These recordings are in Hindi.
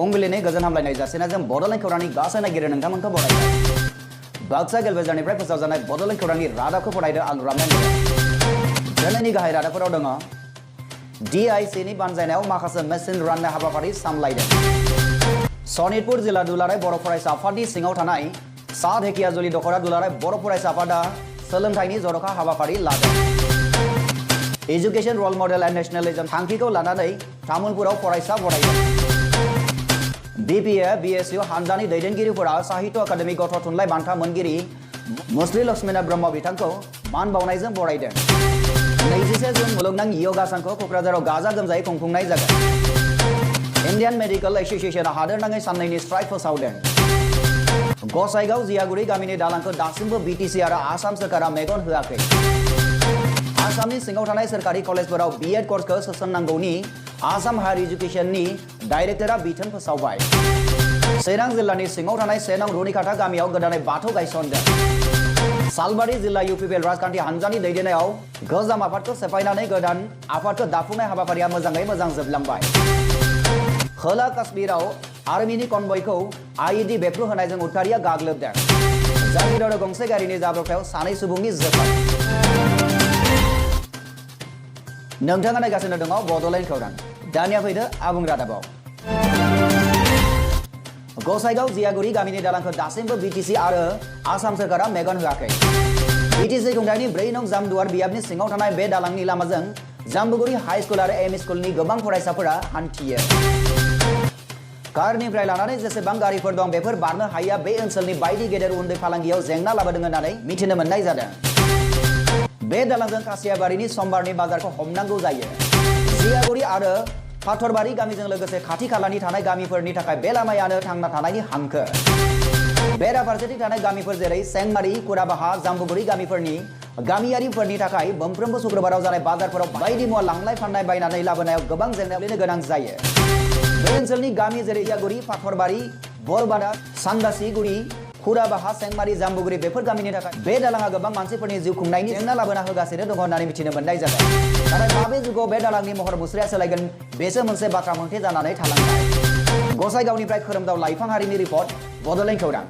फुंबिलिनि गोजोन हामलायनाय जासिना जों बड'लेण्ड खौरांनि गासै नायगिरि नोंथांमोनखौ बरायबाय। बाक्सा गेलबाजारनिफ्राय फोसावजानाय बड'लेण्ड खौरांनि रादाबखौ फरायदो आं रामनाथ दिनैनि गाहाय रादाबफोराव दङ। DIC नि बानजायनायाव माखासे मेसिन राननाय हाबाफारि सामलायदों। सनितपुर जिल्ला दुलाराय बर' फरायसा आफादनि सिङाव थानाय सा धेकियाजुलि दख'रा दुलाराय बर' फरायसा आफादा सोलोंथाइनि जर'खा हाबाफारि लादों। एजुकेशन रोल मडेल एन्ड नेशनेलिज्म थांखिखौ लानानै तामुलपुराव फरायसा बरायदों। BPA BSU हानजानि दैदेनगिरिफोरा साहित्य अकादेमि गथ' थुनलाइ बान्था मोनगिरि मुस्रि लक्ष्मीनाथ ब्रह्म बिथांखौ मान बावनायजों बरायदों। 21 जुन मुलुगनां योगा सानखौ क'क्राझाराव गाजा गोमजायै खुंफुंनाय जागोन। इन्डियान मेडिकल एस'सिएशना हादोरनाङै साननैनि स्ट्राइक फोसावदों। गसाइगाव जियागुरि गामिनि दालांखौ दासिमबो BTC आरो आसाम सोरखारा मेगन होआखै। आसामनि सिङाव थानाय सोरखारि कलेजफोराव B.Ed कर्सखौ सोसननांगौनि आसाम हायर इडुकेशननि डाइरेक्टरा बिथोन फोसावबाय। चिरां जिल्लानि सिङाव थानाय 1 नं रुनिकाटा गामियाव गोदानै बाथौ गायसनदों। सालबारि जिल्ला UPPL राजखान्थि हानजानि दैदेननायाव गोजाम आफादखौ सेफायनानै गोदान आफादखौ दाफुंनाय हाबाफारिया मोजाङै मोजां जोबलांबाय। खोला काश्मीराव आर्मिनि कनभयखौ IED बेफ्रुहोनायजों उदखारिया गाग्लोबदों। जागिरदाव गंसे गारिनि जाब्रबथायाव 2 सुबुंनि जोखोम। नोंथाङा नायगासिनो दङ बड'लेण्ड खौरां। दानिया फैदो आबुं रादाबाव। गसाइगाव जियागुरि गामिनि दालांखौ दासिमबो BTC आरो आसाम सोरखारा मेगन होआखै। BTC खुंथायनि 4 नं जामदुवार बियाबनि सिङाव थानाय बे दालांनि लामाजों जाम्बुगुरि हाई स्कुल आरो एम स्कुलनि गोबां फरायसाफोरा हान्थियो। कारनिफ्राय लानानै जेसेबां गारिफोर दं बेफोर बारनो हायैया बे ओनसोलनि बायदि गेदेर उन्दै फालांगियाव जेंना लाबोदों होननानै मिथिनो मोननाय जादों। बे दालांजों कासियाबारिनि समबारनि बाजारखौ हमनांगौ जायो। जियागुरि आरो फाथरबारि गामिजों लोगोसे खाथि खालानि थानाय गामिफोरनि थाखाय बे लामायानो थांना थानायनि हांखो। बेराफारसेथिं थानाय गामिफोर जेरै सेंमारि कुराबाहा जाम्बुगुरि गामिफोरनि गामियारिफोरनि थाखाय मोनफ्रोमबो शुक्रबाराव जानाय बाजारफोराव बायदि मुवा लांलाय फानलाय बायनानै लाबोनायाव गोबां जेंना गोलैनो गोनां जायो। बे ओनसोलनि गामि जेरै जियागुरि फाथरबारि बरबादा सान्दासिगुरि कुराबाहा सेंमारि जाम्बुगुरि बेफोर गामिनि थाखाय बे दालाङा गोबां मानसिफोरनि जिउ खुंनायनि जेंना लाबोना होगासिनो दङ होननानै मिथिनो मोननाय जादों। नाथाय माबे जुगाव बे दालांनि महर मुस्रिया सोलायगोन बेसो मोनसे बाथ्रा मोनथे जानानै थालांबाय। गसाइगावनिफ्राय खोरोमदाव लाइफांहारिनि रिपर्ट बड'लेण्ड खौरां।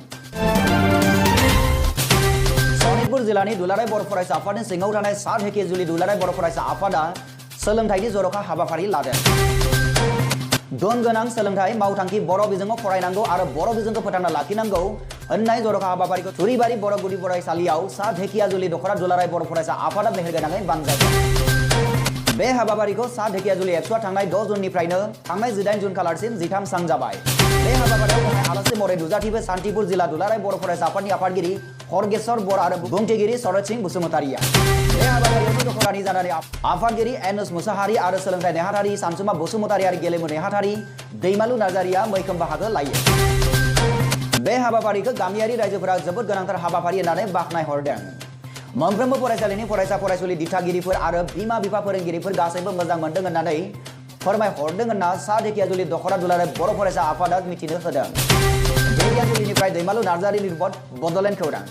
सनितपुर जिल्लानि दुलाराय बर' फरायसा आफादनि सिङाव थानाय सा धेकियाजुलि दुलाराय बर' फरायसा आफादा सोलोंथाइनि जर'खा हाबाफारि लादों। गुन गोनां सोलोंथाइ मावथांखि बर' बिजोङाव फरायनांगौ आरो बर' बिजोंखौ फोथांना लाखिनांगौ होननाय जर'खा हाबाफारिखौ थुरिबारि बर' गुदि फरायसालियाव सा धेकियाजुलि दख'रा दुलाराय बर' फरायसा आफादा मेहेरगोनाङै बानजायदों। बे हाबाफारिखौ सा धेकियाजुलि एबसुआ थांनाय 6 जुननिफ्रायनो थांनाय 18 जुन खालारसिम 13 सान जाबाय। बे हाबाफारियाव गाहाय आलासि महरै नुजाथिबाय सान्तिपुर जिल्ला दुलाराय बर' फरायसा आफादनि आफादगिरि हरगेश्वर बर आरो बुंथिगिरि शरद सिंह बसुमतारिया। बे हाबाफारियाव दख'रानि जानानै आफादगिरि एनुस मुसाहारि आरो सोलोंथाइ नेहाथारि सानसुमा बसुमतारि आरो गेलेमु नेहाथारि दैमालु नार्जारिया मैखोम बाहागो लायो। बे हाबाफारिखौ गामियारि रायजोफोरा जोबोद गोनांथार हाबाफारि होननानै बाख्नायहरदों। मोनफ्रोमबो फरायसालिनि फरायसा फरायसुलि दिथागिरिफोर आरो बिमा बिफा फोरोंगिरिफोर गासैबो मोजां मोनदों होननानै फोरमायहरदों होनना सा धेकियाजुलि दख'रा दुलाराय बर' फरायसा आफादा मिथिनो होदों। धेकियाजुलिनिफ्राय दैमालु नार्जारिनि रिपर्ट बड'लेण्ड खौरां।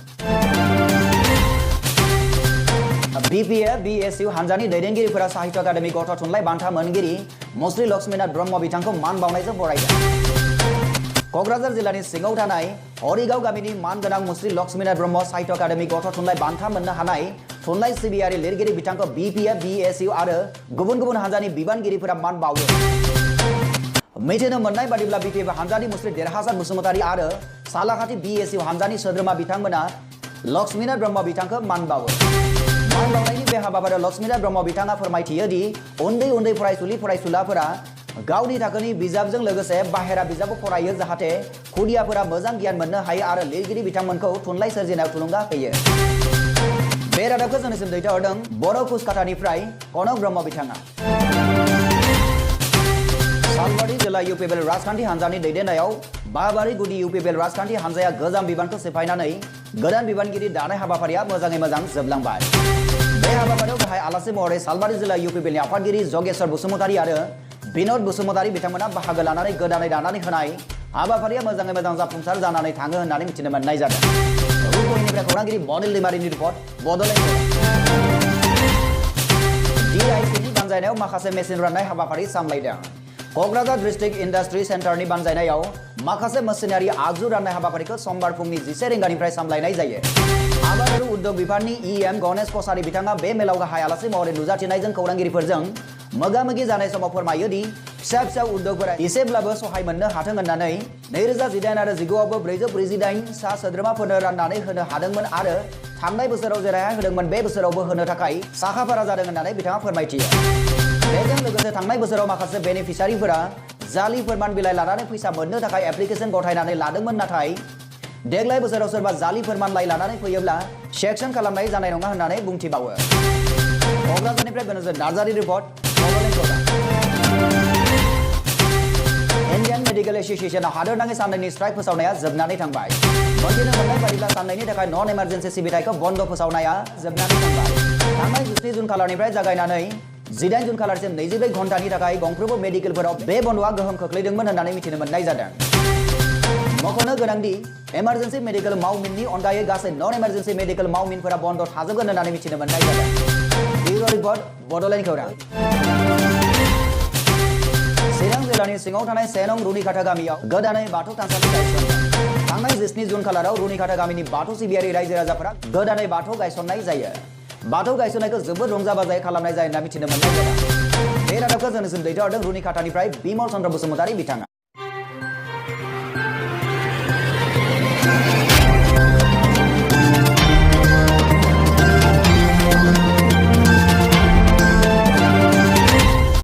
BPA BSU हानजानि दैदेनगिरिफोरा साहित्य अकादेमि गथ' थुनलाइ बान्था मोनगिरि मुस्रि लक्ष्मीनाथ ब्रह्म बिथांखौ मान बावनायजों बरायदों। क'क्राझार जिल्लानि सिङाव थानाय हरिगाव गामिनि मानगोनां मुस्रि लक्ष्मीनाथ ब्रह्म साहित्य अकादेमि गथ' थुनलाइ बान्था मोननो हानाय थुनलाइ सिबियारि लिरगिरि बिथांखौ BPA BSU आरो गुबुन गुबुन हानजानि बिबानगिरिफोरा मान बावो। मिथिनो मोननाय बादिब्ला BPA हानजानि मुस्रि देरहासार बसुमतारि आरो सालाखाथि BSU हानजानि सोद्रोमा बिथांमोना लक्ष्मीनाथ ब्रह्म बिथांखौ मान बावो। मान बावनायनि बे हाबाफारियाव लक्ष्मीनाथ ब्रह्म बिथाङा फोरमायथियो दि उन्दै उन्दै फरायसुलि फरायसुलाफोरा गावनि थाखोनि बिजाबजों लोगोसे बाहेरा बिजाबखौ फरायो जाहाथे खुदियाफोरा मोजां गियान मोननो हायो आरो लिरगिरि बिथांमोनखौ थुनलाइ सोरजिनायाव थुलुंगा होयो। बे रादाबखौ जोंनिसिम दैथायहरदों बर' कुसकाटानिफ्राय कनक ब्रह्म बिथाङा। सालबारि जिल्ला UPPL राजखान्थि हानजानि दैदेननायाव बाबारि गुदि UPPL राजखान्थि हानजाया गोजाम बिबानखौ सेफायनानै गोदान बिबानगिरि दानाय हाबाफारिया मोजाङै मोजां जोबलांबाय। बे हाबाफारियाव गाहाय आलासि महरै सालबारि जिल्ला UPPLनि आफादगिरि जगेश्वर बसुमतारि आरो बिनोद बसुमतारि बिथांमोना बाहागो लानानै गोदानै दानानै होनाय हाबाफारिया मोजाङै मोजां जाफुंसार जानानै थाङो होननानै मिथिनो मोननाय जादों। रुपहिनिफ्राय खौरांगिरि मनिल दैमारिनि रिपर्ट बड'लेण्ड खौरां। DIC नि बानजायनायाव माखासे मेसिन राननाय हाबाफारि सामलायदों। क'क्राझार डिस्ट्रिक्ट इन्डास्ट्रि सेन्टारनि बानजायनायाव माखासे मेसिनारि आगजु राननाय हाबाफारिखौ समबार फुंनि 11 रिंगानिफ्राय सामलायनाय जायो। आबाद आरो उद्योग बिफाननि EM गणेश कसारी बिथाङा बे मेलाव गाहाय आलासि महरै नुजाथिनायजों खौरांगिरिफोरजों मोगा-मोगि जानाय समाव फोरमायो दि फिसा उद्योगफोरा एसेब्लाबो सहाय मोननो हाथों होननानै 2018 आरो 19आवबो 448 सा सोद्रोमाफोरनो राननानै होनो हादोंमोन आरो थांनाय बोसोराव जेरैहाय होदोंमोन बे बोसोरावबो होनो थाखाय साखाफारा जादों होननानै बिथाङा फोरमायथियो। बेजों लोगोसे थांनाय बोसोराव माखासे बेनिफिसियारिफोरा जाली फोरमान बिलाइ लानानै फैसा मोननो थाखाय एप्लिकेसन गथायनानै लादोंमोन, नाथाय देग्लाय बोसोराव सोरबा जाली फोरमानलाइ लानानै फैयोब्ला सेक्सन खालामनाय जानाय नङा होननानै बुंथिबावो। क'क्राझारनिफ्राय गनोजोर नार्जारि रिपर्ट। इन्डियान मेडिकेल एसोसिएशनआ हादोरनाङै साननैनि स्ट्राइक फोसावनाया जोबनानै थांबाय। मोनथिनो मोननाय बायदिब्ला साननैनि थाखाय नन इमारजेन्सि सिबिथायखौ बन्द फोसावनाया जोबनानै थांबाय। थांनाय 17 जुन खालारनिफ्राय जागायनानै 18 जुन खालारसिम 24 घन्टानि थाखाय गंफ्रोमबो मेडिकेलफोराव बे बन्दआ गोहोम खोख्लैदोंमोन होननानै मिथिनो मोननाय जादों। मख'नो गोनांदि इमारजेन्सि मेडिकेल मावमिननि अनगायै गासै नन इमारजेन्सि मेडिकेल मावमिनफोरा बन्द थाजोबगोन होननानै मिथिनो मोननाय जादों। ब्युरो रिपर्ट, बड'लेण्ड खौरां। चिरां जिल्लानि सिङाव थानाय 1 नं रुनिखाता गामियाव गोदानै बाथौ थानसालि गायसनदों। थांनाय 17 जुन खालाराव रुनिखाता गामिनि बाथौ सिबियारि रायजो राजाफोरा गोदानै बाथौ गायसननाय जायो। बाथौ गायसननायखौ जोबोद रंजा-बाजायै खालामनाय जायो होनना मिथिनो मोननाय जादों। बे रादाबखौ जोंनिसिम दैथायहरदों रुनिखातानिफ्राय बिमल चन्द्र बसुमतारी बिथाङा।